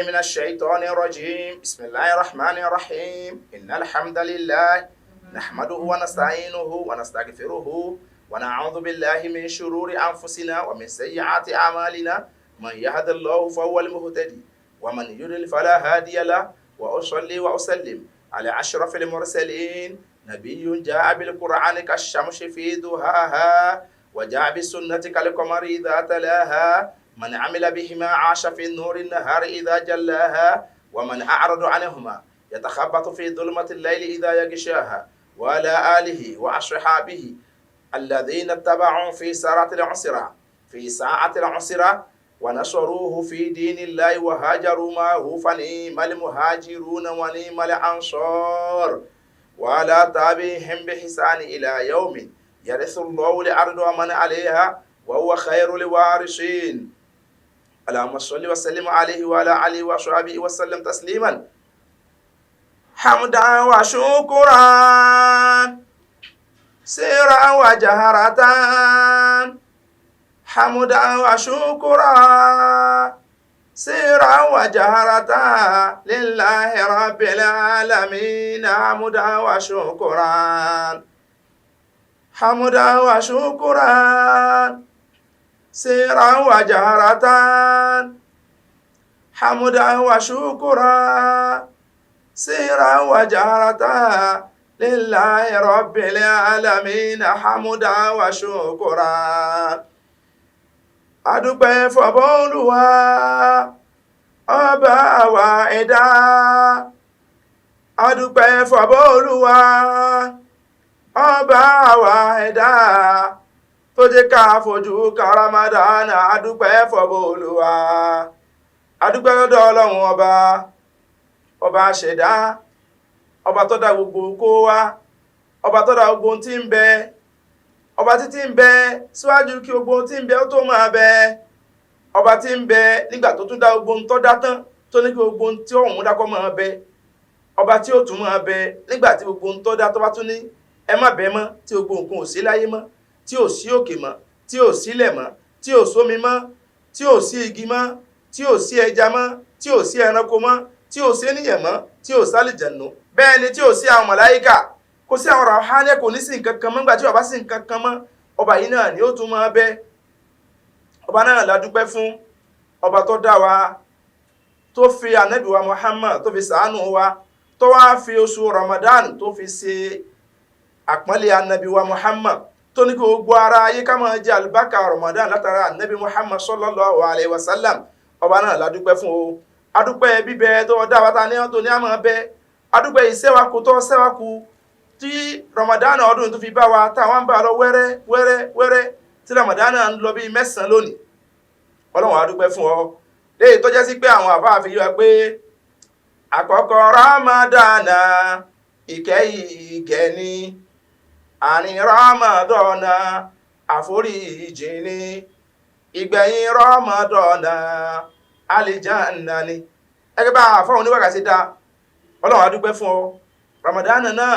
بالله من الشيطان الرجيم بسم الله الرحمن الرحيم إن الحمد لله نحمده ونستعينه ونستغفره ونعوذ بالله من شرور أنفسنا ومن سيئات أعمالنا من يهد الله فهو المهتدي ومن يضلل فلا هادي له وأصلي وأسلم على أشرف المرسلين نبي جاء بالقرآن كالشمس في ضحاها وجاء بالسنة كالقمر إذا تلاها من عمل بهما عاش في النور النهار إذا جلاها ومن أعرض عنهما يتخبط في ظلمة الليل إذا يغشاها وعلى آله وأصحابه الذين اتبعوا في ساعة العسرة ونصروه في دين الله وهاجروا معه فنعم المهاجرون ونعم الأنصار وعلى تابعهم بإحسان إلى يوم يرث الله الأرض ومن عليها وهو خير الوارثين اللهم صل وسلم عليه وعلى آله وصحبه وسلم تسليما حمدا وشكرا سرا وجهرة حمدا وشكرا سرا وجهرة لله رب العالمين حمدا وشكرا حمدا وشكرا سرا وجهرة حمدا وشكرا سرا وجهرة لله رب العالمين حمدا وشكرا adúpẹ́ fọ́bọ́ Olúwa ọba àwa ẹ̀dá adúpẹ́ fọ́bọ́ Olúwa ọba àwa ẹ̀dá tó jẹ́ ká fojú ka Ramadan adúpẹ́ fọ́bọ́ Olúwa adúpẹ́ lọ́dọ̀ Ọlọ́run ọba ṣẹ̀dá ọba tó dá gbogbo kó wá ọba tó dá gbogbo tí ń bẹ ọba títí ń bẹ síwájú kí gbogbo tí ń bẹ ó tó máa bẹ ọba tí ń bẹ nígbà tó tún dá gbogbo tó dá tán tó ní kí gbogbo tí òun dákọ́ máa bẹ ọba tí ó tún máa bẹ nígbà tí gbogbo tó dá tó bá tún ní ẹ má bẹ mọ́ tí gbogbo nǹkan ò sí láyé mọ́ tí ò sí òkè mọ́ tí ò sílẹ̀ mọ́ tí ò sómi mọ́ tí ò sí igi mọ́ tí ò sí ẹja mọ́ tí ò sí ẹranko mọ́ tí ò sí ènìyàn mọ́ tí ò sálìjànú bẹ́ẹ̀ ni tí ò sí àwọn màláíkà kò sí àwọn ràhánẹ́ kò ní sí nǹkan kan mọ́ nígbà tí ọba sí nǹkan kan mọ́ ọba yìí náà ni ó tún máa bẹ ọba náà la dúpẹ́ fún ọba tó dá wa tó fi ànábì wa Muhammad tó fi ṣàánú wa tó wá fi oṣù Ramadan tó fi ṣe àpọ́nlé ànábì wa Muhammad tó ní kí gbogbo ara ayé ká máa jẹ àlùbákà Ramadan látara ànábì Muhammad sallallahu alayhi wa sallam ọba náà la dúpẹ́ fún o adúpẹ́ bíbẹ tó dá wa ta ní ọ̀tọ̀ ní àmọ́ bẹ adúpẹ́ ìṣẹ́wàkú tó ṣẹ́wàkú tí Ramadan ọdún tó fi bá wa táwọn bá lọ wẹ́rẹ́ tí Ramadan ń lọ bí 9 lónìí Ọlọ́run a dúpẹ́ fún ọ léyìí tó jẹ́ sí pé àwọn àbá fi yíwa pé àkọ́kọ́ Ramadan ìkẹ́ ni àní Ramadan àforíjì ni ìgbẹ̀yìn Ramadan àlìjánnà ni ẹgbẹ́ bá àfọ́hùn níwàkà sí dá Ọlọ́run a dúpẹ́ fún ọ Ramadan náà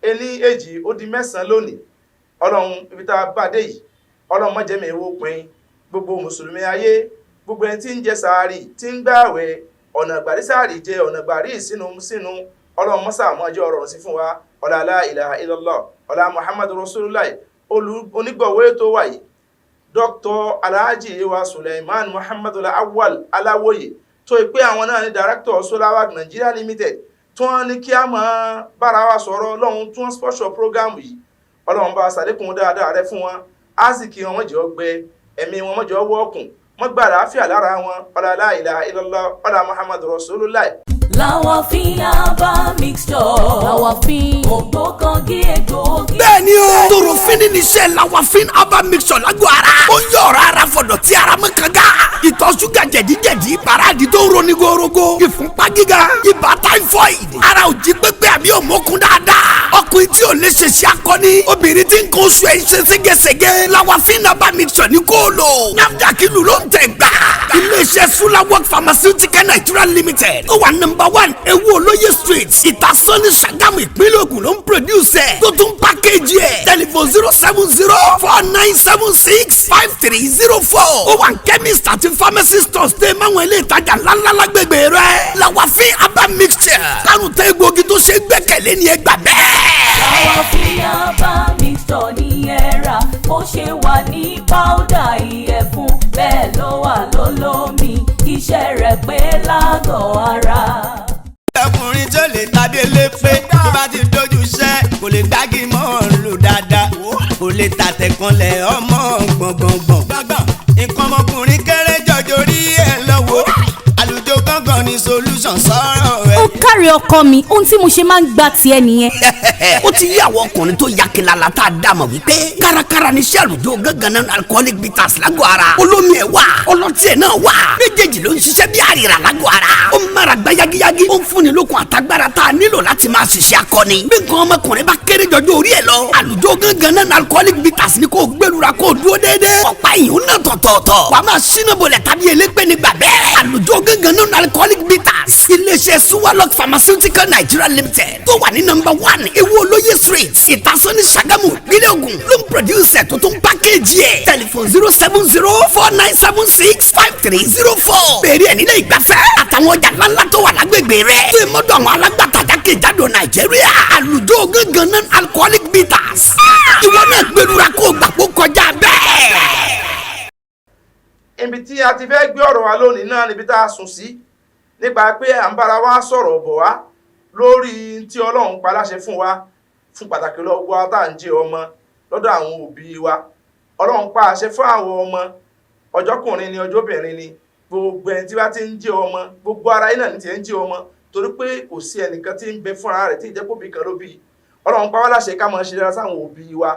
ení èjì ó di 9 lónìí Ọlọ́run ibi tá bá dé yìí Ọlọ́run má jẹ́ mi èwo pin gbogbo mùsùlùmí ayé gbogbo ẹni tí ń jẹ sàárì tí ń gbààwẹ̀ ọ̀nà gbàrí sàárì jẹ ọ̀nà gbàrí sínú Ọlọ́run mọ́sà mọ́jọ́ ọ̀rọ̀ sí fún wa ọlá la ilaha illallah ọlá Muhammadu Rasulullah onígbọ̀wé tó wà yìí Dr. Alhaji wa Suleiman Muhammadu Awwal Aláwòye tó pé àwọn náà ní director Solawak Nigeria Limited tí wọ́n ní kí a máa bára wa sọ̀rọ̀ Ọlọ́run tí wọ́n sponsor program yìí Ọlọ́run bá ṣàlékún dáadáa rẹ fún wọn á sì kí wọn mọ́jọ́ ọgbẹ ẹ̀mí wọn mọ́jọ́ wọ́ọ̀kùn wọ́n gbà láàfíà lára wọn ọlá la ilaha illallah ọlá Muhammadu Rasulullah. Lawafin Aba mixture. Lawafin ògbókangí egbòogi. Bẹ́ẹ̀ni o. Torofin ní iṣẹ́ Lawafin Aba mixture lágbo ara. Ó ń yọ ọ̀rọ̀ ara fọ̀dọ̀ tí ara mọ́ kanga. Ìtọ̀ ṣúgà jẹ̀díjẹ̀dí paráàdì tó ń roni gorogo. Ìfúnpá gíga. Ibà typhoid. Ara ò jí pépé àbí òmókun dáadáa. Ọkùnrin tí ò lè ṣe ṣe akọni. Obìnrin tí ń kó oṣù ẹ̀ ń ṣe ségesège. Lawafin Aba mixture ní kó lò. NAFDAC ìlú ló ń tẹ̀ gbà. Ilé iléeṣẹ́ Sulawok Pharmaceutical Nigeria Limited tó wà #1 Ewu Olóyè Street Ìtasọ́ni Ṣàgámù ìpínlẹ̀ Ògùn ló ń produce ẹ̀ tó tún package ẹ̀ telephone 070-4976-5304 ó wà ní chemist àti pharmacy stores tẹ́ máwọn ilé ìtajà ńláńlá lágbègbè rẹ̀ Lawafin Aba Mixture kárùn tẹ́ egbògi tó ṣe gbẹ́kẹ̀lé ní ẹgbà bẹ́ẹ̀. Lawafin Aba Mixture ní ẹ̀rà bó ṣe wà ní powder ìyẹ̀fun bẹ́ẹ̀ ló wà lólómi iṣẹ́ rẹ̀ pé lágọ̀ọ́ ara. ọkùnrin tó lè tàbí elépè tó bá ti dojú iṣẹ́ kò lè gbági mọ́ lò dáadáa kò lè tàtẹ̀kànlẹ̀ ọmọ gbọ̀ngbọ̀ngbọ̀n nǹkan ọmọkùnrin kéré jọjọ rí ẹ̀ lọ́wọ́ àlùjọ gángan ní solution sọ̀rọ̀ ẹ̀. ó kárí ọkọ mi ohun tí mo ṣe máa ń gbà tiẹ̀ nìyẹn. ó ti yí àwọn ọkùnrin tó ya kilala tá a dá mọ̀ wípé kárakára ní iṣẹ́ àlùjọ gángan náà alcoholic bitters lágọ̀ọ́ ara olómi ẹ̀ wà ọlọ́tí ẹ̀ náà wà méjèèjì ló ń ṣiṣẹ́ bí àrìrà lágọ̀ọ́ ara ó ń mára gbá yagiyagi ó ń fúnni lókun àtagbára tá a nílò láti máa ṣiṣẹ́ akọni bí nǹkan ọmọkùnrin bá kéré jọjọ orí ẹ̀ lọ àlùjọ gángan náà alcoholic bitters ni kò gbẹlura kò dúró déédéé ọ̀pá ìyún náà tọ̀tọ̀ọ̀tọ̀ wàá máa ṣínà bolẹ̀ tàbí elépè nígbà bẹ́ẹ̀ àlùjọ gángan náà alcoholic bitters iléeṣẹ́ Sulawok Pharmaceutical Nigeria Limited tó wà ní #1 Ewu Olóyè Street Ìtasọ́ni Ṣàgámù ìpínlẹ̀ Ògùn ló ń produce tó tún package ẹ̀ telephone 070-4976-5304 bẹ̀rẹ̀ ẹ̀ nílé ìgbafẹ́ àtàwọn ọjà ńláńlá tó wà lágbègbè rẹ̀ tó yẹ mọ́tò àwọn alágbàtà jákèjádò Nàìjíríà àlùjọ gángan náà alcoholic bitters ìwọ náà gbẹlura kó o gbà kó kọjá bẹ́ẹ̀. ibi tí a ti fẹ́ gbé ọ̀rọ̀ wa lónìí náà níbi tá a sùn sí nípa pé à ń bára wa sọ̀rọ̀ bọ̀ wá lórí tí Ọlọ́run pa láṣẹ fún wa fún pàtàkì lọ́wọ́ tá à ń jẹ́ ọmọ lọ́dọ̀ àwọn òbí wa Ọlọ́run pa àṣẹ fún àwọn ọmọ ọjọ́kùnrin ni ọjọ́bìnrin ni gbogbo ẹni tí bá ti ń jẹ́ ọmọ gbogbo ara iná ní ti ń jẹ́ ọmọ torí pé kò sí ẹnìkan tí ń bẹ fúnra rẹ̀ tí ìjẹ́kùbí kan ló bí Ọlọ́run pa wá láṣẹ ká máa ṣe dára sáwọn òbí wa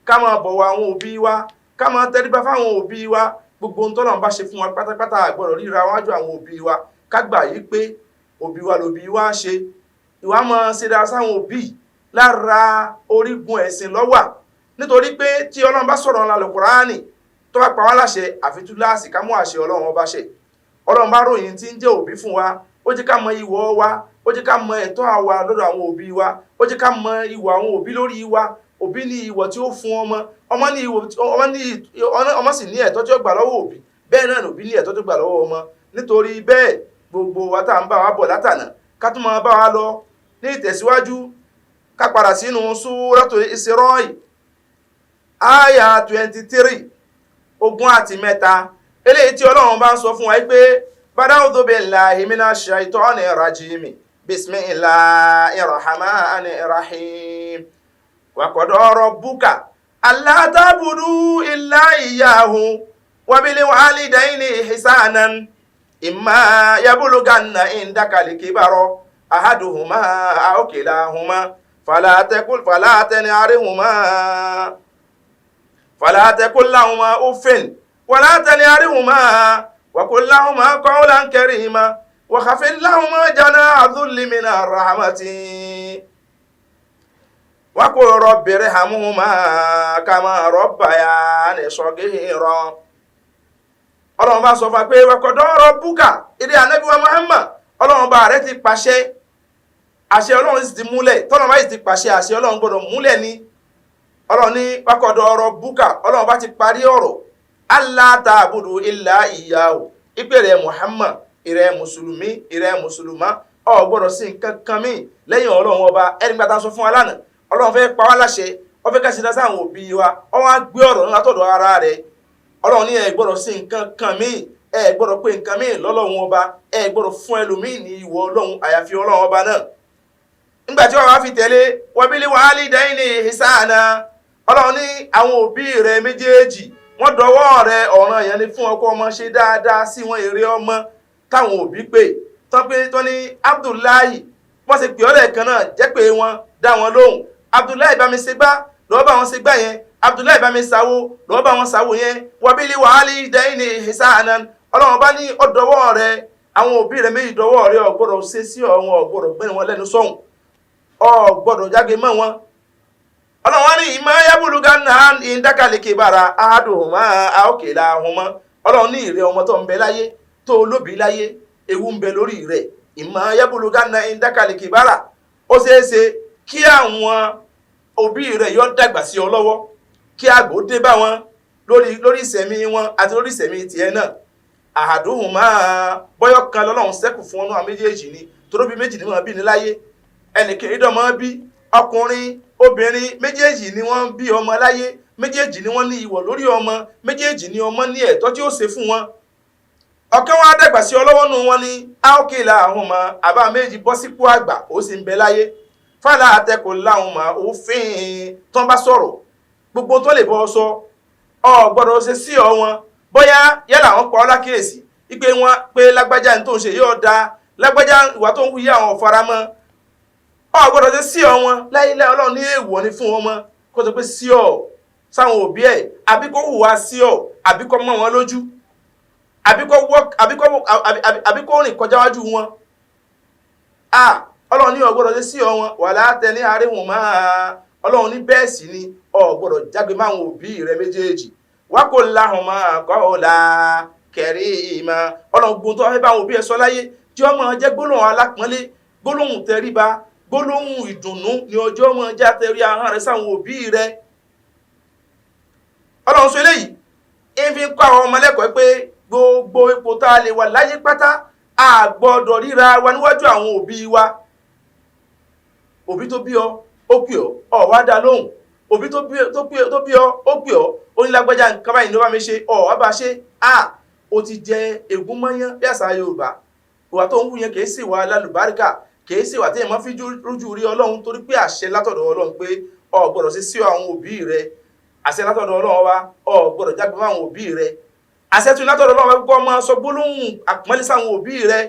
ká máa bọ̀wọ̀ àwọn òbí wa ká máa tẹríba fáwọn òbí wa gbogbo ohun tọ́lọ́run bá ṣe fún wa pátápátá àgbọ̀rọ̀ ríra wájú àwọn òbí wa ká gbà yí pé òbí wa lòbí wa ṣe ìwà máa ṣe dára sáwọn òbí lára orígun ẹ̀sìn lọ́wà nítorí pé tí Ọlọ́run bá sọ̀rọ̀ ńlá Kùránì tó bá pa wá láṣẹ àfitúláàsì ká mú àṣẹ Ọlọ́run ọba ṣe Ọlọ́run bá ròyìn tí ń jẹ́ òbí fún wa ó jẹ́ ká mọ ìwọ̀ wa ó jẹ́ ká mọ ẹ̀tọ́ àwa lọ́dọ̀ àwọn òbí wa ó jẹ́ ká mọ ìwọ̀ àwọn òbí lórí wa òbí ní ìwọ̀ tí ó fún ọmọ sì ní ẹ̀tọ́ tí ó gbà lọ́wọ́ òbí bẹ́ẹ̀ náà òbí ní ẹ̀tọ́ tó gbà lọ́wọ́ ọmọ nítorí bẹ́ẹ̀ gbogbo wa tá à ń bá wa bọ̀ látànà ká tún máa bá wa lọ ní ìtẹ̀síwájú ká padà sínú Suratul Isra àyà 23 3 eléyìí tí Ọlọ́run bá ń sọ fún wa pé bada'udhu billahi minash shaitonir rajim bismillahir rahmanir rahim wa qada rabbuka alla ta'budu illa iyyahu wa bil walidayni ihsanan imma yablughanna indaka al-kibara ahaduhuma aw kilahuma fala taqul lahuma uffin wala tanharhuma wa qul lahuma qawlan karima wa khafid lahuma janaha dhulli minar rahmati wa qul rabbi irhamhuma kama rabbayani saghira. Ọlọ́run bá sọ fún pé wa qada rabbuka ìdí ànábì wa Muhammad Ọlọ́run bá rẹ̀ ti pàṣẹ àṣẹ Ọlọ́run sì ti múlẹ̀ tọ́lọ́run bá sì ti pàṣẹ àṣẹ Ọlọ́run gbọ́dọ̀ múlẹ̀ ní Ọlọ́run ní wa qada rabbuka Ọlọ́run bá ti parí ọ̀rọ̀ alla ta'budu illa iyyahu ìpèrè Muhammad ìrẹ́ mùsùlùmí ìrẹ́ mùsùlùmá ò gbọ́dọ̀ sí nǹkan kan mí lẹ́yìn Ọlọ́run ọba ẹni gbàtà sọ fún wa lánàá Ọlọ́run fẹ́ pa wá láṣẹ ó fẹ́ ká ṣe dá sáwọn òbí wa ó wá gbé ọ̀rọ̀ ńlá tọ̀dọ̀ ara rẹ̀ Ọlọ́run ní ẹ gbọ́dọ̀ sí nǹkan kan mí ẹ gbọ́dọ̀ pé nǹkan mí lọ́lọ́run ọba ẹ gbọ́dọ̀ fún ẹlòmíì ní ìwọ Ọlọ́run àyàfi Ọlọ́run ọba náà nígbà tí wọ́n wá fi tẹ̀lé wa bil walidayni ihsana Ọlọ́run ní àwọn òbí rẹ̀ méjèèjì wọ́n dọwọ́ rẹ̀ ọ̀ràn yẹn ni fún ọkọ ọmọ ṣe dáadáa sí wọn èrè ọmọ táwọn òbí pé tán ní Abdullahi wọ́n ṣe pè ọ́ lẹ́ẹ̀kan náà jẹ́ pé wọ́n dá wọn lóhùn Abdullahi bá mi ṣe gbá lọ́wọ́ bá wọn ṣe gbá yẹn Abdullahi bá mi ṣàwo lọ́wọ́ bá wọn ṣàwo yẹn wa bil walidayni ihsanan Ọlọ́run bá ní ọ̀dọ́wọ́ rẹ̀ àwọn òbí rẹ̀ méjì dọwọ́ rẹ̀ ò gbọ́dọ̀ ṣe sí ọ̀hún ò gbọ́dọ̀ gbẹ́ni wọn lẹ́nu sọ́hùn ò gbọ́dọ̀ jáge mọ́ wọn Ọlọ́run wá ní imma yablughanna indaka al-kibara ahaduhuma aw kilahuma Ọlọ́run ní ìrẹ́ ọmọ tó ń bẹ láyé tó lóbi láyé ewu ń bẹ lórí rẹ̀ ìmọ̀ yabuluganna indakal kibara ó ṣeéṣe kí àwọn òbí rẹ̀ yọ dàgbà sí ọ lọ́wọ́ kí àgbò dé bá wọn lórí ìsẹ̀mí wọn àti lórí ìsẹ̀mí tiẹ̀ náà àhàdùhùn máa bọ́yọ̀ kan lọ́lọ́run sẹ́kù fún ọ̀nà méjèèjì ni toróbi méjì ni wọ́n bí ní láyé ẹnìkejì dọ̀mọ́ bí ọkùnrin obìnrin méjèèjì ni wọ́n bí ọmọ láyé méjèèjì ni wọ́n ní ìwọ̀ lórí ọmọ méjèèjì ni ọmọ ní ẹ̀tọ́ tí ó ṣe fún wọn ọ̀kan wọn dàgbà sí ọlọ́wọ́ nù wọn ni áókèlà àwọn ọmọ àbá méjì bọ́ sípò àgbà ó sì ń bẹ láyé fàlà àtẹkù láwọn ọmọ òfin tán bá sọ̀rọ̀ gbogbo tó lè bọ́ sọ ọ gbọ́dọ̀ ṣe sí ọ wọn bóyá yálà wọn pa ọ́ lákèésí ipe wọn pé lágbájá ní tó ń ṣe yóò da lágbájá ìwà tó ń wuyí àwọn ọ̀faramọ́ ọ gbọ́dọ̀ ṣe sí ọ wọn láyéláyé ọlọ́run ní èèwọ̀ ni fún wọn mọ́ kó tó pé sí ọ sáwọn òbí ẹ̀ àbí kó hùwà sí ọ àbí kó mọ́ wọn lójú àbí kó rìn kọjá wájú wọn ọlọ́run ní ọ gbọ́dọ̀ ṣe sí ọ wọn wà látẹ ní àríwọ̀n máa ọlọ́run ní bẹ́ẹ̀ sì ni ọ gbọ́dọ̀ jágbe máwọn òbí rẹ méjèèjì wákò láhùn máa kọ́ ọ̀la kẹrí ìmọ̀ ọlọ́run gbóhùn tó wá fẹ́ bá àwọn òbí ẹ sọ láyé tí ọmọ jẹ́ gbólóhùn alápọ̀nlé gbólóhùn tẹríba gbólóhùn ìdùnnú ní ọjọ́ ọmọ já tẹrí ahọ́n rẹ sáwọn òbí rẹ ọlọ́run sọ eléyìí ń fi kọ́ àwọn ọmọ lẹ́kọ̀ọ́ pé gbogbo ipò tá a lè wà láyé pátá a gbọ́dọ̀ ríra wa níwájú àwọn òbí wa òbí tó bí ọ ó pè ọ wá dá lóhùn òbí tó bí ọ ó pè ọ ó ní lágbájá nǹkan báyìí ló bá mi ṣe ọ wá bá ṣe ó ti jẹ ègún mọ́yán bí àṣà Yorùbá ìwà tó ń wú yẹn kìí sì wà lálùbáríkà kìí sì wà téèyàn máa fi rújú rí Ọlọ́run torí pé àṣẹ látọ̀dọ̀ Ọlọ́run pé ọ gbọ́dọ̀ sí sí àwọn òbí rẹ àṣẹ látọ̀dọ̀ Ọlọ́run wa ọ gbọ́dọ̀ jágbe máwọn òbí rẹ àṣẹ tún látọ̀dọ̀ Ọlọ́run wa kọ́ máa sọ gbólóhùn àpọ́nlé sáwọn òbí rẹ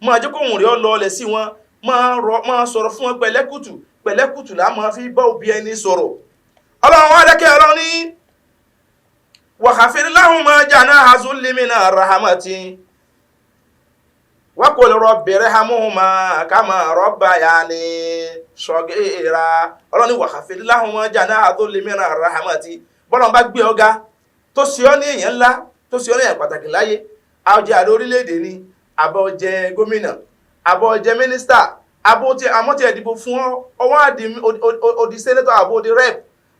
máa jẹ́ kóhùn rẹ ọ lọ ọlẹ̀ sí wọn máa sọ̀rọ̀ fún wọn pẹ̀lẹ́kùtù là máa fi bá òbí ẹni sọ̀rọ̀ Ọlọ́run wa lẹ́kẹ́ Ọlọ́run ní wàhàfin láhùn máa jàná azúlímìnà rahamati wákòlè rọ̀bẹ̀rẹ̀ hamúhùmá kàmà rọ̀bà yà ní ṣọ̀gẹ́ra Ọlọ́run ní wàhàfin láhùn máa jàná azúlímìnà rahamati bọ́lọ́n bá gbé ọ̀gá tó ṣe ọ́ ní èèyàn ńlá tó ṣe ọ́ ní èèyàn pàtàkì láyé àwọjẹ́ àrẹ orílẹ̀-èdè ni àbọ̀jẹ́ gómìnà àbọ̀jẹ́ mínísítà àmọ́tí ẹ̀dìbò fún ọwọ́ òdì sẹ́nẹ́tọ̀ àbòdì rep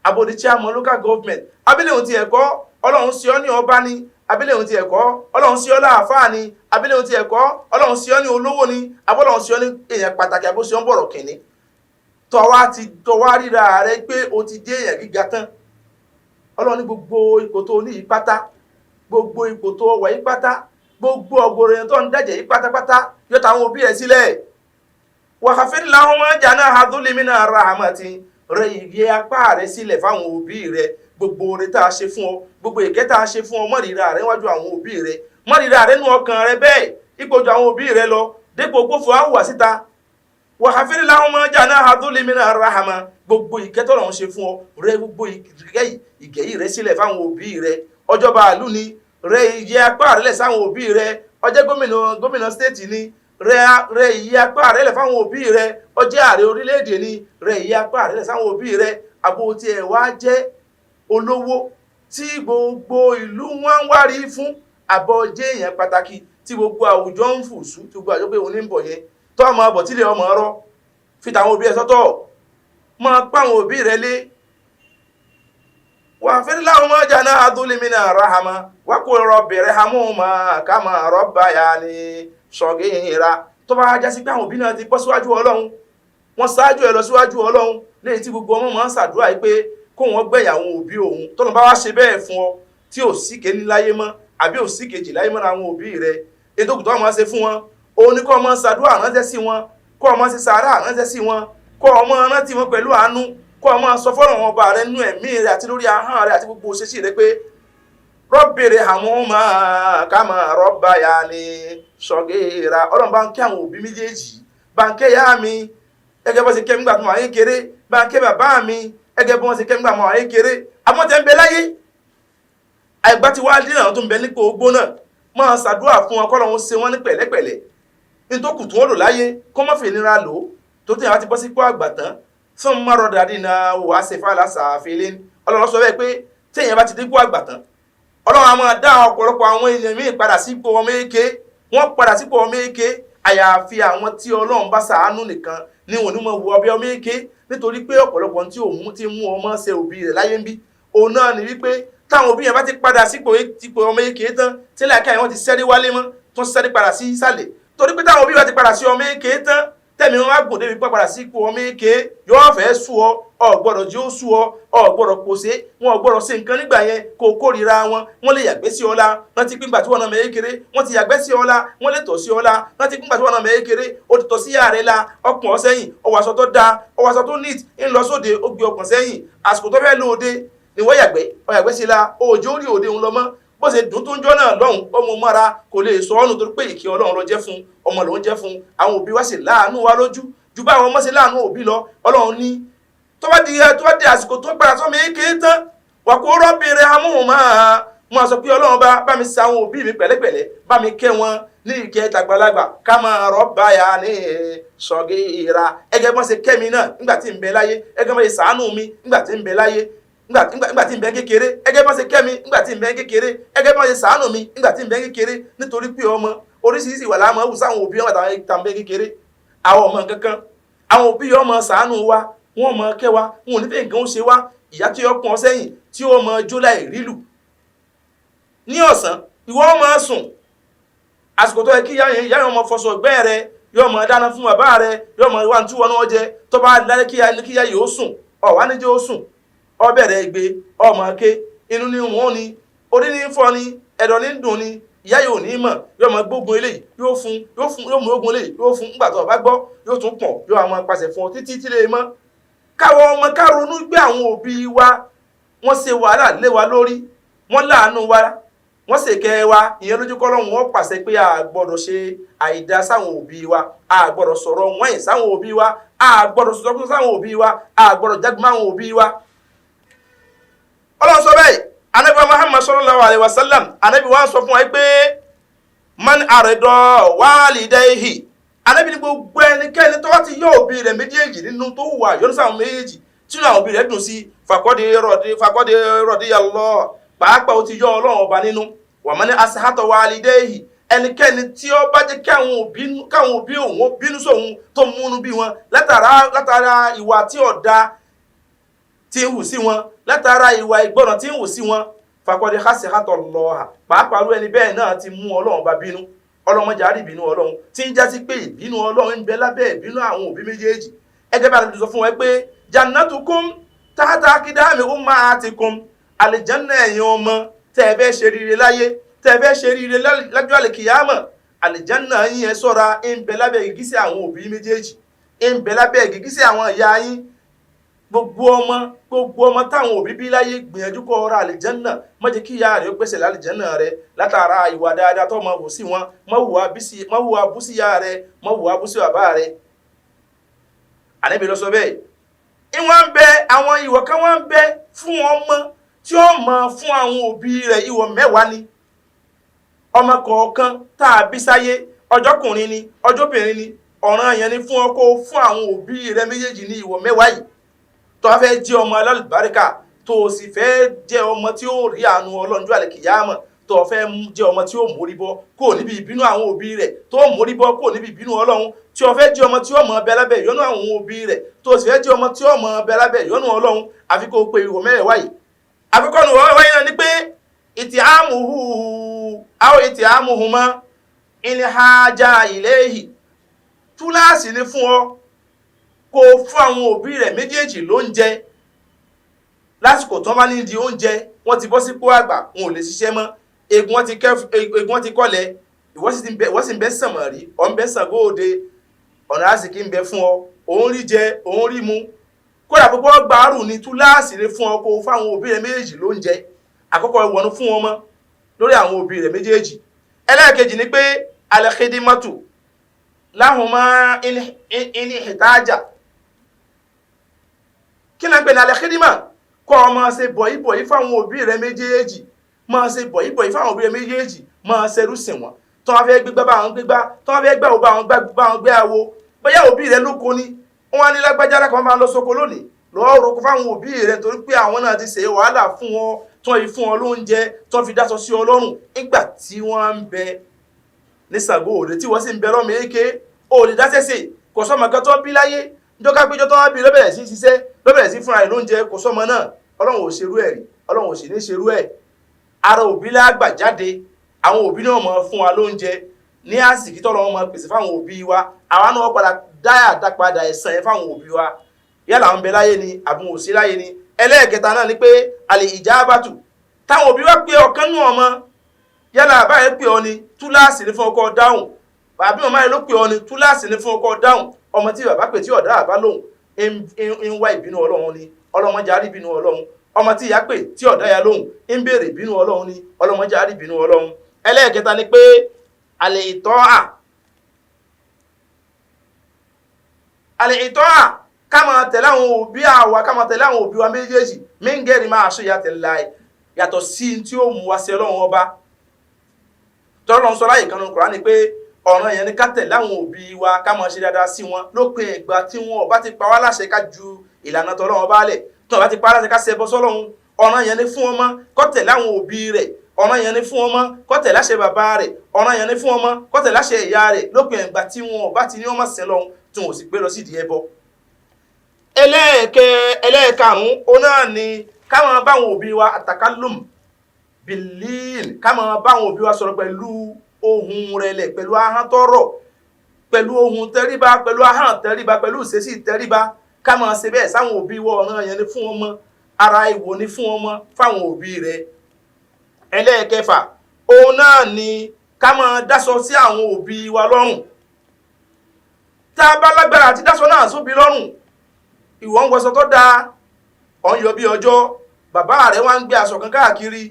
àbòdì chairman local government abílẹ̀ ohun ti ẹ̀kọ́ Ọlọ́run sí ọ ní ọba ni abílẹ̀ ohun ti ẹ̀kọ́ Ọlọ́run sí ọ láàfáà ni abílẹ̀ ohun ti ẹ̀kọ́ Ọlọ́run sí ọ ní olówó ni abọ́lọ́run sí ọ ní èèyàn pàtàkì àbóṣe ọ ń bọ̀rọ̀ kìnní tọwá ríra rẹ pé o ti dé èèyàn gíga tán Ọlọ́run ní gbogbo ipò tó ní yìí pátá gbogbo ipò tó wà yìí pátá gbogbo ọgbọ̀rọ̀ èèyàn tó ń dẹ̀jẹ̀ yìí pátápátá yóò táwọn òbí ẹ̀ sílẹ̀ wàhàfin láwọn máa jàná àdúlímínà rahamati rẹ ìyẹ apá rẹ sílẹ̀ fáwọn òbí rẹ gbogbo oore tá a ṣe fún ọ gbogbo ìkẹ́ tá a ṣe fún ọ mọ́rìíra rẹ wájú àwọn òbí rẹ mọ́rìíra rẹ nú ọkàn rẹ bẹ́ẹ̀ ipòjù àwọn òbí rẹ lọ dépò gbófò àwùwà síta wàhàfin láwọn máa jàná àdúlímínà rahama gbogbo ìkẹ́ tọ́lọ́run ṣe fún ọ rẹ gbogbo ìkẹ́ yìí rẹ sílẹ̀ fáwọn òbí rẹ ọjọba àlú ni rẹ ìyẹ apá rẹ lẹ̀ sáwọn òbí rẹ ọjẹ́ gómìnà stéètì ni rẹ ìyẹ apá rẹ lẹ̀ fáwọn òbí rẹ ọjẹ́ ààrẹ orílẹ̀-èdè ni rẹ ìyẹ apá rẹ lẹ̀ sáwọn òbí rẹ àbò tí ẹ̀ wá jẹ́ olówó tí gbogbo ìlú wọn ń wárí fún àbọ̀ jẹ́ èèyàn pàtàkì tí gbogbo àwùjọ ń fùsù tí gbogbo àjọ pé òun ní ń bọ̀ yẹn tó ọmọ ọbọ̀ tílé ọmọ ọrọ̀ fi tàwọn òbí ẹ sọ́tọ̀ mọ́ páwọn òbí rẹ lé wà fẹ́lẹ́ láwọn ọmọ ọjà náà adúlímínà rahama wákò rọ̀bẹ̀rẹ̀ hamúhùmá kàmà rọ̀bà yà ní ṣọ̀gẹ́ra tó bá já sí pé àwọn òbí náà ti bọ́ síwájú Ọlọ́run wọ́n ṣáájú ẹ lọ síwájú Ọlọ́run léyìí tí gbogbo ọmọ máa ń ṣàdúrà pé kó wọn gbẹ̀yà àwọn òbí òun tọ́nà bá wá ṣe bẹ́ẹ̀ fún ọ tí ò sí kéní láyé mọ́ àbí ò sí kejì láyé mọ́ àwọn òbí rẹ ètò òkùtọ́ máa ṣe fún wọn òun ni kó ọmọ ṣàdúrà ránṣẹ́ sí wọn kó ọmọ ṣe sàárà ránṣẹ́ sí wọn kó ọmọ rántí wọn pẹ̀lú àánú kó ọmọ sọ fọ́nà wọn bá rẹ nú ẹ̀mí rẹ àti lórí ahọ́n rẹ àti gbogbo òṣèṣì rẹ pé rọ́bìnrin àwọn ọmọ kàmá rọ́bà yà ní ṣọ̀gẹ́ra Ọlọ́run bá ń kí àwọn òbí méjèèjì bá ń kẹ́ yá mi gẹ́gẹ́ bó ṣe kẹ́ nígbà tó máa ń kéré bá ń kẹ́ bàbá mi gẹ́gẹ́ bí wọ́n ṣe kẹ́ nígbà máa ń kéré àmọ́ tẹ́ ń bẹ láyé àìgbá ti wá dín àwọn tó ń bẹ nípò ogbó náà máa ṣàdúrà fún wọn kọ́lọ́run ṣe wọ́n ní pẹ̀lẹ́pẹ̀lẹ́ nítòkù tí wọ́n lò láyé kó má fi ìnira lò ó tó tẹ̀yàn láti bọ́ sípò àgbà tán fún márọ̀ dàdí na wà á ṣe fàlà ṣàfihàn Ọlọ́run sọ bẹ́ẹ̀ pé tẹ̀yàn bá ti dípò àgbà tán Ọlọ́run á máa dá ọ̀pọ̀lọpọ̀ àwọn èèyàn míì padà sípò ọmọ èké wọ́n padà sípò ọmọ èké àyàfi àwọn tí Ọlọ́run bá ṣàánú nìkan ni wọn ní mọ̀ wọ ọbẹ̀ ọmọ èké nítorí pé ọ̀pọ̀lọpọ̀ tí òun ti mú ọmọ ṣe òbí rẹ̀ láyé ń bí òun náà ni wípé táwọn òbí yẹn bá ti padà sípò ọmọ èké tán tí làákàyè wọn ti sẹ́rí wálé mọ́ tó ń sẹ́rí padà sí ìsàlẹ̀ torí pé táwọn òbí bá ti padà sí ọmọ èké tán tẹ̀mí wọn á gùn débi pé padà sí ipò ọmọ èké yóò fẹ́ sú ọ gbọ́dọ̀ jí ó sú ọ gbọ́dọ̀ pòṣé wọn gbọ́dọ̀ ṣe nǹkan nígbà yẹn kó kórìíra wọn lè yàgbé sí ọlá wọn ti pínpà tí wọn náà mẹ́ẹ́kéré wọn ti yàgbé sí ọlá wọn lè tọ̀ sí ọlá wọn ti pínpà tí wọn náà mẹ́ẹ́kéré ó ti tọ̀ sí ààrẹ la ọkùn ọ̀sẹ́yìn ọwọ́ aṣọ tó dáa ọwọ́ aṣọ tó neat ń lọ sóde ó gbé ọkùn sẹ́yìn àsìkò tó fẹ́ lóde ni wọ́n yàgbé sí la òòjò orí òde ń lọ mọ́ bó ṣe dùn tó ń jọ́ náà lọ́hùn ọmọ mọ́ra kò lè sọ ọ́nù torí pé ìkẹ́ Ọlọ́run ló jẹ́ fún ọmọ lòún jẹ́ fún àwọn òbí wa sì láàánú wa lójú ju bá àwọn ọmọ sí láàánú òbí lọ Ọlọ́run ní tó bá di àsìkò tó padà sọ́mọ èké tán wà kó rọ́bìnrin amóhùnmá wọn sọ pé Ọlọ́run bá mi sa àwọn òbí mi pẹ̀lẹ́pẹ̀lẹ́ bá mi kẹ́ wọn ní ìkẹ́ tàgbàlagbà ká máa rọ́bà yà ní sọ̀gìrà ẹgẹ́ bọ́n ṣe kẹ́ mi náà nígbà tí ń bẹ láyé ẹgẹ́ bọ́n ṣe ṣàánú mi nígbà tí ń bẹ láyé nígbà tí ń bẹ kékeré ẹgẹ́ bọ́n ṣe kẹ́ mi nígbà tí ń bẹ kékeré ẹgẹ́ bọ́n ṣe ṣàánú mi nígbà tí ń bẹ kékeré nítorí pé ọmọ oríṣiríṣi wà láàmú wù sáwọn òbí ọmọ àtàwọn bẹ kékeré àwọn ọmọ kankan àwọn òbí ọmọ ṣàánú wa wọn mọ kẹ́ wa wọn ò ní fẹ́ nǹkan ó ṣe wá ìyá tí ó pọn sẹ́yìn tí ó mọ jó láì rílù ní ọ̀sán ìwọ ọmọ sùn àsìkò tó yẹ kí ìyá yẹn ọmọ fọṣọ ẹgbẹ́ rẹ yóò mọ dáná fún bàbá rẹ yóò mọ wà tí wọn náà jẹ tó bá lálẹ́ kí ìyá yìí ó sùn ọ̀wá níjẹ́ ó sùn ọ bẹ̀rẹ̀ gbé ọmọ ké inú ní wọn ni orí ní fọ́ ni ẹ̀dọ̀ ní dùn ni ìyá yóò ní mọ̀ yóò mọ gbógun eléyìí yóò mú ogun eléyìí yóò fún nígbà tó o bá gbọ́ yóò tún pọ̀ yóò àwọn apàṣẹ fún ọ títí tí lè mọ́ káwọn ọmọ ká ronú gbé àwọn òbí wa wọ́n ṣe wàhálà lé wa lórí wọ́n láàánú wa wọ́n ṣe kẹ́ wa ìyẹn lójú kọ́ lọ́hùn wọ́n pàṣẹ pé a gbọ́dọ̀ ṣe àìdá sáwọn òbí wa a gbọ́dọ̀ sọ̀rọ̀ wọ́n yìn sáwọn òbí wa a gbọ́dọ̀ sọ̀rọ̀ sáwọn òbí wa a gbọ́dọ̀ jágbe máwọn òbí wa. Ọlọ́run sọ bẹ́ẹ̀ anabi Muhammad sallallahu alayhi wa sallam anabi wa sọ fún wa pé man àrẹ̀dọ̀ wálidayhi anabi ní gbogbo ẹnikẹ́ni tó wá ti yọ òbí rẹ̀ méjèèjì nínú tó wà yọ́nú sáwọn méjèèjì tínú àwọn òbí rẹ̀ dùn sí fàkọ́dé radiyallahu pàápàá ó ti yọ Ọlọ́run ọba nínú wa man asahata walidayhi ẹnikẹ́ni tí ó bá jẹ́ kí káwọn òbí òun bínú sóhun tó múnú bí wọn látara ìwà tí ọ̀dá tí ń hù sí wọn látara ìwà ìgbọ́nà tí ń hù sí wọn fàkọ́dé asahata Allah pàápàá ló ẹni bẹ́ẹ̀ náà ti mú Ọlọ́run ọba bínú ọlọ́mọjà rí ìbínú Ọlọ́run tí ń jásí pé ìbínú Ọlọ́run ń bẹ lábẹ́ ìbínú àwọn òbí méjèèjì ẹgẹ́ bá ti sọ fún wọn pé jannatukum tahta aqdami ummahatikum àlìjánná ẹ̀yin ọmọ tẹ́ ẹ fẹ́ ṣe rere láyé tẹ́ ẹ fẹ́ ṣe rere lọ́jọ́ àlìkìyámà àlìjánná yín ẹ ṣọ́ra ń bẹ lábẹ́ gìgísẹ̀ àwọn òbí méjèèjì ń bẹ lábẹ́ gìgísẹ̀ àwọn ìyá yín gbogbo ọmọ táwọn òbí bí láyé gbìyànjú kó ra àlìjánná má jẹ́ kí ìyá rẹ̀ ó pèsè àlìjánná rẹ̀ látara ìwà dáadáa tó máa wù sí wọn má hùwà bú sí ìyá rẹ̀ má hùwà bú sí bàbá rẹ̀ Ànábì ló sọ bẹ́ẹ̀ ìwọ̀n ń bẹ àwọn ìwọ̀ kan wọ́n ń bẹ fún ọmọ tí ó mọ fún àwọn òbí rẹ̀ ìwọ̀ 10 ni ọmọ kọ̀ọ̀kan tá a bí sáyé ọjọ́kùnrin ni ọjọ́bìnrin ni ọ̀ràn yẹn ni fún ọkọ fún àwọn òbí rẹ̀ méjèèjì ní ìwọ̀ 10 yìí tó a fẹ́ jẹ́ ọmọ alálùbáríkà tó o sì fẹ́ jẹ́ ọmọ tí ó rí àánú Ọlọ́run ní àlìkìyámà tó o fẹ́ jẹ́ ọmọ tí ó mórí bọ́ kó o níbi ìbínú àwọn òbí rẹ̀ tó o mórí bọ́ kó o níbi ìbínú Ọlọ́run tí o fẹ́ jẹ́ ọmọ tí ó mọ bẹ lábẹ́ ìyọ́nú àwọn òbí rẹ̀ tó o sì fẹ́ jẹ́ ọmọ tí ó mọ bẹ lábẹ́ ìyọ́nú Ọlọ́run àfi kó o pe ìwọ̀ 10 yìí àfikọ́ ni wọ́n wáyé náà ni pé ìtìhámùhùmá in haja ilayhi túláàsì ní fún ọ kó fún àwọn òbí rẹ̀ méjèèjì lóúnjẹ lásìkò tó bá ní di oúnjẹ wọ́n ti bọ́ sípò àgbà wọn ò lè ṣiṣẹ́ mọ́ egun wọn ti kọ́lẹ̀ ìwọ́n sì ń bẹ sànmọ̀ rí ọ̀ ń bẹ sàngóòde ọ̀nà àsìkí ń bẹ fún ọ òun rí jẹ òun rí mu kódà púpọ̀ gbàárù ní túláàsì ní fún ọ kó fún àwọn òbí rẹ̀ méjèèjì lóúnjẹ àkọ́kọ́ ìwọ̀nù fún wọn mọ́ lórí àwọn òbí rẹ̀ méjèèjì ẹlẹ́ẹ̀kejì ni pé al-khidmatu lahuma in ihtaja kí náà pè ní al-khidma kọ́ ọ máa ṣe bọ̀yìbọ̀yì fáwọn òbí rẹ̀ méjèèjì máa ṣe bọ̀yìbọ̀yì fáwọn òbí rẹ̀ méjèèjì máa ṣerú sìn wọ́n tó wọ́n fẹ́ gbégbá bá wọn gbégbá tó wọ́n fẹ́ gbá òbá wọn gbé àwo bóyá òbí rẹ̀ lóko ni wọ́n á ní lágbájá lákan máa lọ sóko lónìí lọ́ọ́ roko fáwọn òbí rẹ̀ torí pé àwọn náà ti ṣe wàhálà fún wọn tó yìí fún ọ lóúnjẹ tó fi dáṣọ sí Ọlọ́run nígbà tí wọ́n ń bẹ ní Ṣàngó Òde tí wọ́n sì ń bẹ lọ́mọ èké ò lè dásẹ̀sẹ̀ kò sọ́mọ kan tó bí láyé níjọ́ ká péjọ tó wá bí ló bẹ̀rẹ̀ sí ṣiṣẹ́ ló bẹ̀rẹ̀ sí fúnra rẹ̀ lóúnjẹ kò sọ́mọ náà Ọlọ́run ò ṣerú ẹ̀ rí Ọlọ́run ò sì ní ṣerú ẹ̀ ara òbí lágbà jáde àwọn òbí náà mọ̀ fún wa lóúnjẹ ní àsìkí tọ́lọ́ wọn mọ̀ pèsè fáwọn òbí wa àwa náà padà dápadà ẹ̀san yẹn fáwọn òbí wa yálà ń bẹ láyé ni àbí wọn ò sí láyé ni ẹlẹ́ẹ̀kẹta náà ni pé àlè ìjábàtù táwọn òbí wa pé ọ̀kan nú ọmọ yálà àbáyé pé ọ ni túláàsì ní fún ọkọ dáhùn àbí màmá yẹn ló pè ọ ni túláàsì ní fún ọkọ dáhùn ọmọ tí bàbá pè tí ọ̀dá àbá lóhùn ń wá ìbínú Ọlọ́run ni ọlọ́mọdé àrí ìbínú Ọlọ́run ọmọ tí ìyá pè tí ọ̀dá ya lóhùn ń béèrè ìbínú Ọlọ́run ni ọlọ́mọdé àrí ìbínú Ọlọ́run ẹlẹ́ẹ̀kẹta ni pé àlè ìtọ́ ká máa tẹ̀lé àwọn òbí àwa ká máa tẹ̀lé àwọn òbí wa méjèèjì mingeri máa ṣe yàtọ̀ sí tí ó mú wa sí Ọlọ́run ọba tọ́lọ́run sọ láyé kan nínú Kùránì pé ọ̀ràn yẹn ni ká tẹ̀lé àwọn òbí wa ká máa ṣe dáadáa sí wọn lópin ìgbà tí wọn ọba ti pa wá láṣẹ ká ju ìlànà tọ́lọ́run ọba lẹ̀ tí wọn bá ti pa wá láṣẹ ká ṣẹbọ sọ́lọ́run ọ̀ràn yẹn ni fún ọmọ kó tẹ̀lé àwọn òbí rẹ̀ ọ̀ràn yẹn ni fún ọmọ kó tẹ̀lé àṣẹ bàbá rẹ̀ ọ̀ràn yẹn ni fún ọmọ kó tẹ̀lé àṣẹ ìyá rẹ̀ lópin ìgbà tí wọn ọba ti ní ọmọ sìn lọ́hun tí wọn ò sì gbé lọ sídìí ẹbọ. ẹlẹ́ẹ̀karùn-ún òun náà ni káwọn báwọn òbí wa àtàkálùm bìlíìn káwọn báwọn òbí wa sọ̀rọ̀ pẹ̀lú ohun rẹ̀lẹ̀ pẹ̀lú ahọ́n tọ́rọ̀ pẹ̀lú ohun tẹríba pẹ̀lú ahọ́n tẹríba pẹ̀lú ìṣesí tẹríba káwọn ṣe bẹ́ẹ̀ sáwọn òbí wa ọ̀ràn yẹn ni fún ọmọ ara ìwò ni fún ọmọ fáwọn òbí rẹ̀. ẹlẹ́ẹ̀kẹfà òun náà ni káwọn dáṣọ sí àwọn òbí wa lọ́rùn tá a bá lágbára àti dáṣọ náà sóbi lọ́rùn ìwọ ń wọṣọ tó dáa ọ̀ ń yọ bí ọjọ́ bàbá rẹ̀ wá ń gbé aṣọ kan káàkiri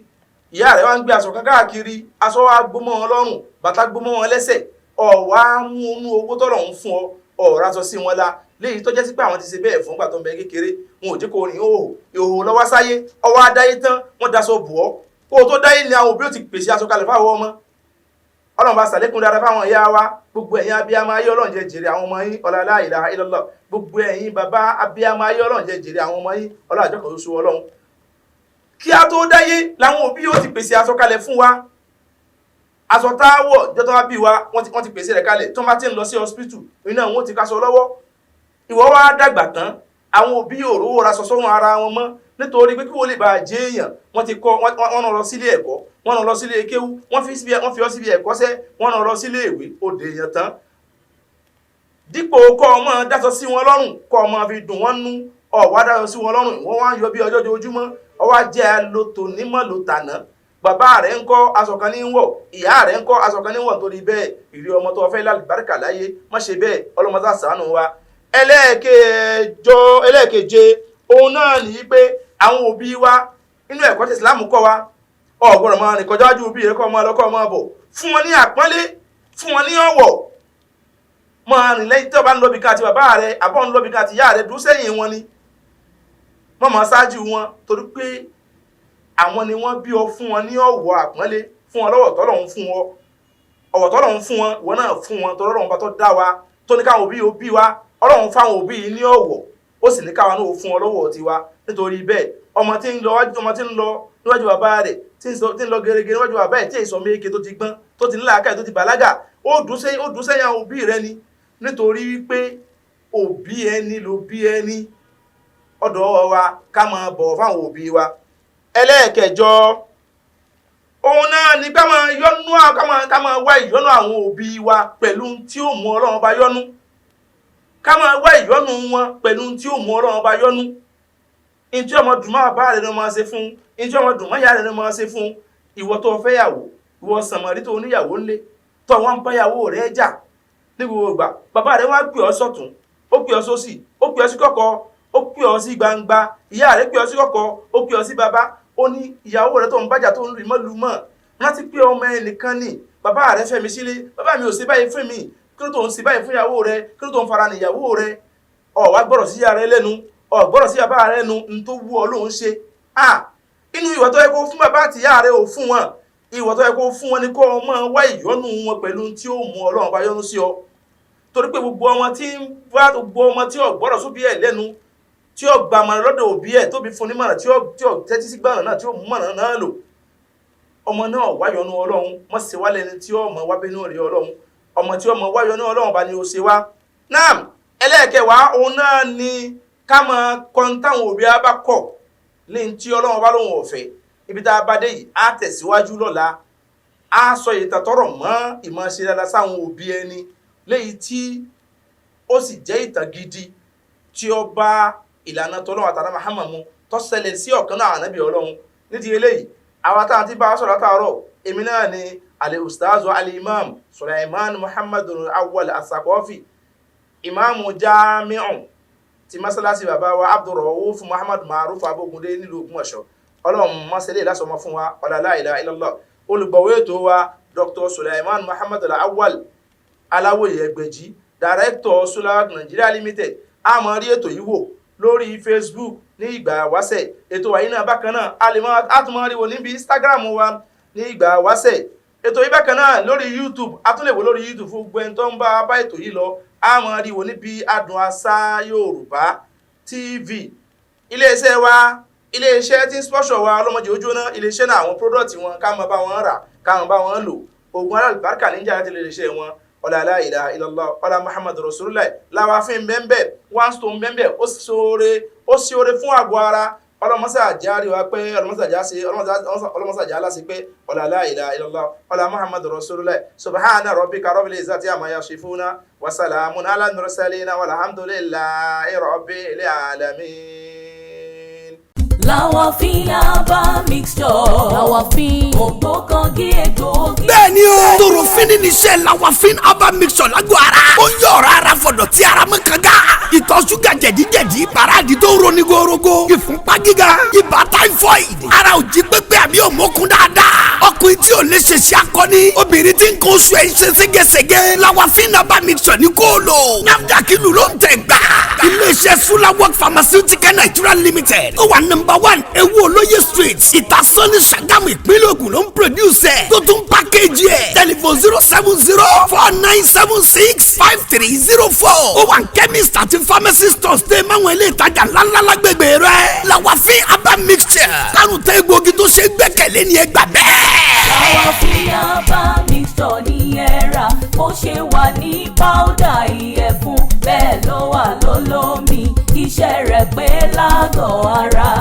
ìyá rẹ̀ wá ń gbé aṣọ kan káàkiri aṣọ wa gbómọ́ wọn lọ́rùn bàtà gbómọ́ wọn lẹ́sẹ̀ ọ̀wá mú inú owó tọ́lọ̀ ń fún ọ ọ̀rá sọ sí wọn la léyìí tó jẹ́ sí pé àwọn ti ṣe bẹ́ẹ̀ fún gbà tó ń bẹ kékeré wọn ò jẹ́ kó rìn ìhòòhò lọ́wọ́ sáyé ọwọ́ adáyé tán wọ́n daṣọ bù ọ́ kó o tó dáyé ni àwọn òbí ò ti pèsè aṣọ kalẹ̀ fáwọn ọmọ Ọlọ́run bá ṣàlékún dáadáa fáwọn ìyá wa gbogbo ẹ̀yin abiyamọ ayé Ọlọ́run jẹ́ jèrè àwọn ọmọ yín ọlá la ilaha illallah gbogbo ẹ̀yin bàbá abiyamọ ayé Ọlọ́run jẹ́ jèrè àwọn ọmọ yín ọlá àjọkọ̀ oṣù Ọlọ́run kí a tó dáyé làwọn òbí yóò ti pèsè aṣọ kalẹ̀ fún wa aṣọ tá a wọ̀ jọ́tọ́ wá bí wa wọ́n ti pèsè rẹ̀ kalẹ̀ tó bá ti ń lọ sí hospital iná wọn ti kaṣọ lọ́wọ́ ìwọ wá dàgbà tán àwọn òbí yóò rówó ra sọ́sọ́ wọn ara wọn mọ́ nítorí pé kí wọ́n lè bá jẹ́ èèyàn wọ́n ti kọ́ wọ́n lọ sílé ẹ̀kọ́ wọ́n lọ sílé kéwú wọ́n fi ọ́ síbi ẹ̀kọ́ṣẹ́ wọ́n lọ sílé ìwé òde èèyàn tán dípò kọ́ ọmọ dáṣọ sí wọn lọ́rùn kọ́ ọmọ fi dùn wọ́n nú ọ̀wá dáṣọ sí wọn lọ́rùn wọ́n wá ń yọ bí ọjọ́ ojoojúmọ́ ọwá jẹ́ lótò nímọ̀ ló tàná bàbá rẹ̀ ń kọ́ aṣọ kan ní wọ̀ ìyá rẹ̀ ń kọ́ aṣọ kan ní wọ̀ torí bẹ́ẹ̀ ìrí ọmọ tó fẹ́ lálùbáríkà láyé má ṣe bẹ́ẹ̀ ọlọ́mọdé ṣàánú wa. ẹlẹ́ẹ̀keje òun náà nìyí pé àwọn òbí wa nínú ẹ̀kọ́ tí Islam kọ́ wa ọ̀gbọ́dọ̀ máa rìn kọjá ju òbí rẹ̀ kọ́ ọmọ ọlọ́kọ́ ọmọ bọ̀ fún wọn ní àpọ́nlé fún wọn ní ọ̀wọ̀ máa rìn lẹ́yìn tí ọba ń lọ́bi ká àti bàbá rẹ̀ àbọ̀ ń lọ́bi ká àti ìyá rẹ̀ dúró sẹ́yìn wọn ni mọ́mọ́ ṣáájú wọn torí pé àwọn ni wọ́n bí ọ fún wọn ní ọ̀wọ̀ àpọ́nlé fún wọn lọ́wọ́ tọ́lọ́run fún wọn ọ̀wọ̀ tọ́lọ́run fún wọn ìwọ náà fún wọn tọ́lọ́run bá tó dá wa tó ní káwọn òbí wa Ọlọ́run fáwọn òbí yìí ní ọ̀wọ̀ ó sì ní káwọn náà fún wọn lọ́wọ́ tiwa nítorí bẹ́ẹ̀ ọmọ tí ń lọ níwájú bàbá rẹ̀ tí ń lọ gẹ́gẹ́ níwájú bàbá ẹ̀ tí èso méje tó ti gbọ́n tó ti nílà káyọ̀ tó ti bàlágà ó dùn sẹ́yìn àwọn òbí rẹ ni nítorí wípé òbí ẹni ló bí ẹni ọ̀dọ̀ wa ká máa bọ̀ fáwọn òbí wa. ẹlẹ́ẹ̀kẹjọ òun náà ni ká máa wá ìyọ́nú àwọn òbí wa pẹ̀lú tí ó mú Ọlọ́run bá yọ́nú ká máa wá ìyọ́nú wọn pẹ̀lú tí ó mú Ọlọ́run bá yọ́nú ìjọ ọmọ dùnmọ́ bàbá rẹ̀ ló máa ṣe fún ìjọ ọmọ dùnmọ́ ìyá rẹ̀ ló máa ṣe fún ìwọ tó fẹ́ yàwó ìwọ sànmọ́rí tó níyàwó ńlé tó wọ́n ń bá yàwó rẹ̀ jà ní gbogbo ìgbà bàbá rẹ̀ wá pè ọ́ sọ́tún ó pè ọ́ sósì ó pè ọ́ sí kọ̀kọ̀ ó pè ọ́ sí gbangba ìyá rẹ̀ pè ọ́ sí kọ̀kọ̀ ó pè ọ́ sí bàbá ó ní ìyàwó rẹ̀ tó ń bájà tó ń rí mọ́lùmọ́ rántí pé ọmọ ẹnìkan ní bàbá rẹ̀ fẹ́ mi sílé bàbá mi ò ṣe báyìí fún mi kí ló tó ń ṣe báyìí fún ìyàwó rẹ̀ kí ló tó ń fara ní ìyàwó rẹ̀ ó wá gbọ́dọ̀ sí ìyá rẹ̀ lẹ́nu ó gbọ́dọ̀ sí bàbá rẹ̀ lẹ́nu ní tó wú ọ lóun ṣe inú ìwà tó yẹ kó fún bàbá àti ìyá rẹ̀ ò fún wọn ìwà tó yẹ kó fún wọn ni kó o máa wá ìyọ́nú wọn pẹ̀lú tí ó mú Ọlọ́run bá yọ́nú sí ọ torí pé gbogbo ọmọ tí ó gbọ́dọ̀ sóbí ẹ̀ lẹ́nu tí ó gba mọ̀ràn lọ́dọ̀ òbí ẹ̀ tóbi fún ní mọ̀ràn tí ó tẹ́tí sí gbọ́nà náà tí ó mú mọ̀ràn náà lò ọmọ náà wáyọnú ọlọ́run mọ́ sí wá lẹ́ni tí ọmọ wá bínú rí ọlọ́run ọmọ tí ọmọ wáyọnú ọlọ́run bá ní ó ṣe wá náà ẹlẹ́ẹ̀kẹwàá òun náà ni ká mọ kọ́ńtáwọn òbí á bá kọ̀ ní tí ọlọ́run bá lóun ọ̀fẹ́ ibi tá a bá dé yìí á tẹ̀síwájú lọ́la á sọ ìtàtọ́rọ̀ mọ́ ìmọ̀ ṣe dáadáa sáwọn òbí ẹni léyìí tí ó sì jẹ́ ìtàn gidi tí ó bá ìlànà tọ́lọ́run àtàrà Muhammadu tó ṣẹlẹ̀ sí ọ̀kan náà ànábì ọlọ́run nídìí eléyìí àwọn táwọn tí bá a sọ̀rọ̀ látàárọ̀ èmi náà ni al-ustazu al-imam Sulaiman Muhammadu Awwal As-Saqafi ìmáàmù jami'un ti masalasi bàbá wa Abdurrauf Muhammad Maruf Abogunde nílùú Ògbómọ̀ṣọ́ ọlọ́run mọ́sẹ̀lẹ̀ lásọmọ fún wa la ilaha illallah olùgbọ̀wé ètò wa Dr. Sulaiman Muhammad Awwal Aláwòye Ẹgbẹ̀jì Director Solar Nigeria Limited a máa rí ètò yìí wò lórí Facebook ní ìgbà wáṣẹ̀ ètò wa yìí náà bákan náà a tún máa rí wò níbi Instagram wa ní ìgbà wáṣẹ̀ ètò yìí bákan náà lórí YouTube a tún lè wò lórí YouTube fún gbẹ́ni tó ń bá ètò yìí lọ a máa rí wò níbi Adùn Àṣà Yorùbá TV iléeṣẹ́ wa iléeṣẹ́ tí ń spọ́ṣọ̀ wa ọlọ́mọdé ojú náà iléeṣẹ́ náà àwọn product wọn ká máa bá wọn rà ká máa bá wọn lò oògùn alálùbáríkà níjà láti iléeṣẹ́ wọn ọ̀là la ilaha illallah ọ̀là Muhammadu Rasulullah láwàfin bẹ́ẹ̀ one stone bẹ́ẹ̀ ó sí oore fún àgọ́ ara ọlọ́mọsá àjárí wa pé ọlọ́mọsá àjá láti pé ọ̀là la ilaha illallah ọ̀là Muhammadu Rasulullah subhana rabbika rabbil izzati amma yasifuna wa salamun ala al-mursalin walhamdulillahi rabbil alamin. Láwàfin Aba mixture. Láwàfin ògbókangí egbòogi. bẹ́ẹ̀ni o torofin ní iṣẹ́ Láwàfin Aba mixture lágbo ara ó ń yọ ọ̀rọ̀ ara fọ̀dọ̀ tí ara mọ́ kanga ìtọ̀ ṣúgà jẹ̀díjẹ̀dí paráàdì tó ń roni gorogo ìfúnpá gíga ibà typhoid ara ò jí pépé àbí òmókun dáadáa ọkùnrin tí ò lè ṣe ṣe akọni obìnrin tí nǹkan oṣù ẹ̀ ń ṣe ségesège Láwàfin Aba mixture ní kó lò NAFDAC ìlú ló ń tẹ̀ gbà iléeṣẹ́ Sulawok Pharmaceutical Nigeria Limited ó wà #1 Ewu Olóyè Street Ìtasọ́ni Ṣàgámù ìpínlẹ̀ Ògùn ló ń produce ẹ̀ tó tún package ẹ̀ telephone 07049765304 ó wà ní chemist àti pharmacy stores tẹ́ máwọn ilé ìtajà ńláńlá lágbègbè rẹ̀ Láwàfin Aba mixture kárùn tẹ́ egbògi tó ṣe gbẹ́kẹ̀lé ní ẹgbà bẹ́ẹ̀. Láwàfin Aba mixture ní ẹ rà bó ṣe wà ní powder ìyẹ̀fun bẹ́ẹ̀ ló wà lólómi iṣẹ́ rẹ̀ pé lágọ̀ọ́ ara.